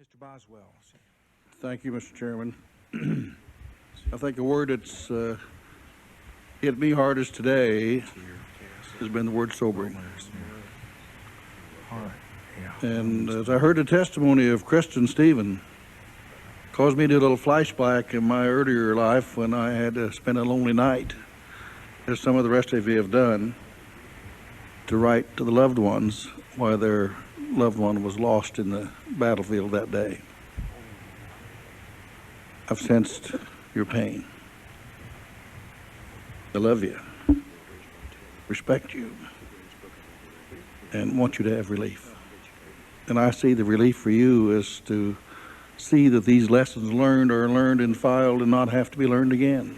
Mr. Boswell. Thank you, Mr. Chairman. I think a word that's hit me hardest today has been the word sobering. All right. Yeah. And as I heard the testimony of Kristen Stephen, caused me to do a little flashback in my earlier life when I had to spend a lonely night, as some of the rest of you have done, to write to the loved ones why their loved one was lost in the battlefield that day. I've sensed your pain. I love you, respect you, and want you to have relief. And I see the relief for you is to see that these lessons learned are learned and filed and not have to be learned again.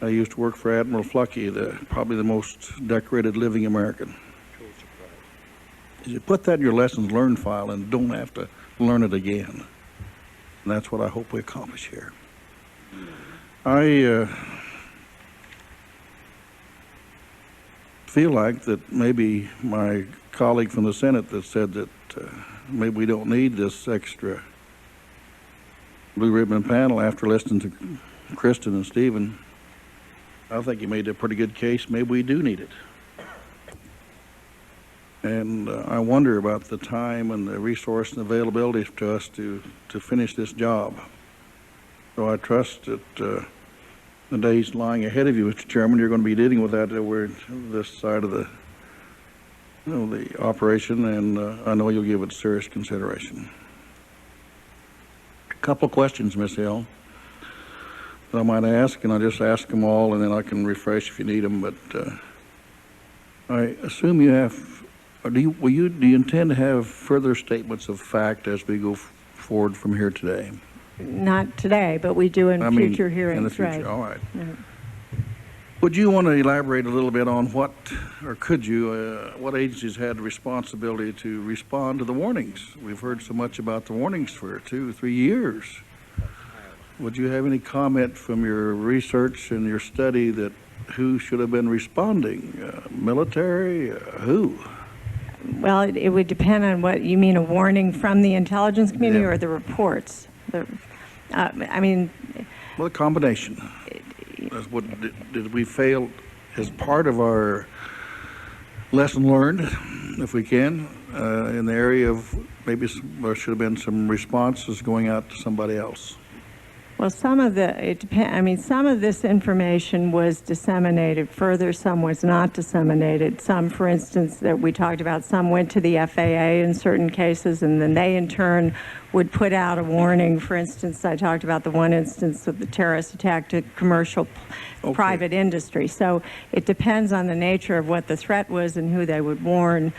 I used to work for Admiral Fluckey, probably the most decorated living American. You put that in your lessons learned file and don't have to learn it again. And that's what I hope we accomplish here. I feel like that maybe my colleague from the Senate that said that maybe we don't need this extra blue ribbon panel after listening to Kristen and Stephen, I think you made a pretty good case. Maybe we do need it. And I wonder about the time and the resource and availability to us to finish this job. So I trust that the days lying ahead of you, Mr. Chairman, you're going to be dealing with that over this side of the operation, and I know you'll give it serious consideration. A couple of questions, Ms. Hill, that I might ask, and I'll just ask them all, and then I can refresh if you need them. But I assume you have, or do you intend to have further statements of fact as we go forward from here today? Not today, but we do in future hearings. In the future, right. all right. Right. Would you want to elaborate a little bit on what, or could you, what agencies had the responsibility to respond to the warnings? We've heard so much about the warnings for 2 or 3 years. Would you have any comment from your research and your study that who should have been responding? Military? Who? Well, it would depend on what you mean, a warning from the intelligence community or the reports. I mean... Well, a combination. Did we fail as part of our lesson learned, if we can, in the area of maybe there should have been some responses going out to somebody else? Well, some of this information was disseminated further, some was not disseminated. Some, for instance, that we talked about, some went to the FAA in certain cases, and then they in turn would put out a warning. For instance, I talked about the one instance of the terrorist attack to commercial private industry. So it depends on the nature of what the threat was and who they would warn.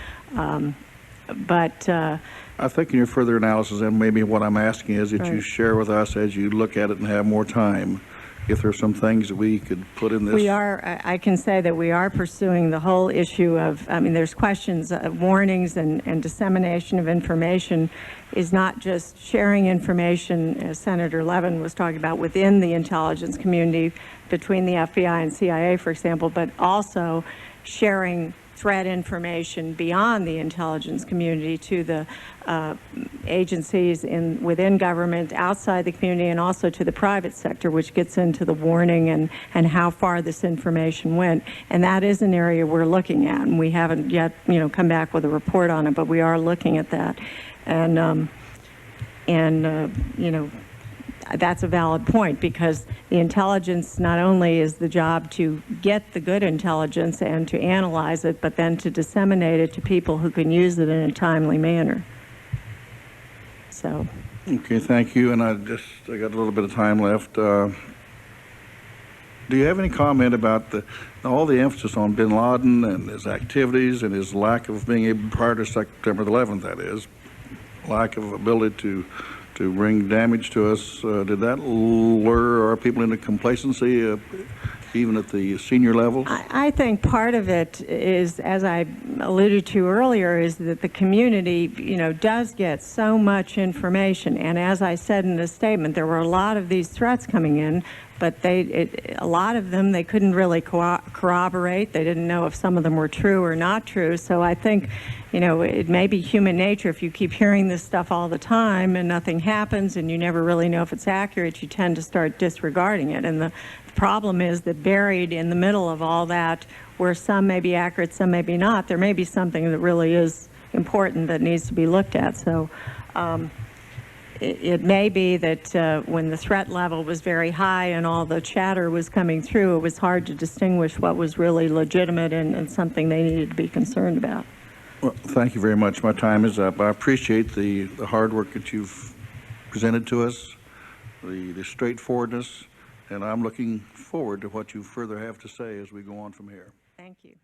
I think in your further analysis, and maybe what I'm asking is that you share with us as you look at it and have more time, if there's some things that we could put in this. I can say that we are pursuing the whole issue of, there's questions of warnings and dissemination of information is not just sharing information, as Senator Levin was talking about, within the intelligence community, between the FBI and CIA, for example, but also sharing threat information beyond the intelligence community to the agencies within government, outside the community, and also to the private sector, which gets into the warning and how far this information went. And that is an area we're looking at, and we haven't yet, come back with a report on it, but we are looking at that. And that's a valid point, because the intelligence not only is the job to get the good intelligence and to analyze it, but then to disseminate it to people who can use it in a timely manner. So. Okay, thank you. And I got a little bit of time left. Do you have any comment about all the emphasis on bin Laden and his activities and his lack of being able, prior to September the 11th, that is, lack of ability to bring damage to us? Did that lure our people into complacency, even at the senior levels? I think part of it is, as I alluded to earlier, is that the community, does get so much information. And as I said in the statement, there were a lot of these threats coming in but a lot of them, they couldn't really corroborate. They didn't know if some of them were true or not true. So I think, it may be human nature. If you keep hearing this stuff all the time and nothing happens and you never really know if it's accurate, you tend to start disregarding it. And the problem is that buried in the middle of all that, where some may be accurate, some may be not, there may be something that really is important that needs to be looked at. So it may be that when the threat level was very high and all the chatter was coming through, it was hard to distinguish what was really legitimate and something they needed to be concerned about. Well, thank you very much. My time is up. I appreciate the hard work that you've presented to us, the straightforwardness, and I'm looking forward to what you further have to say as we go on from here. Thank you.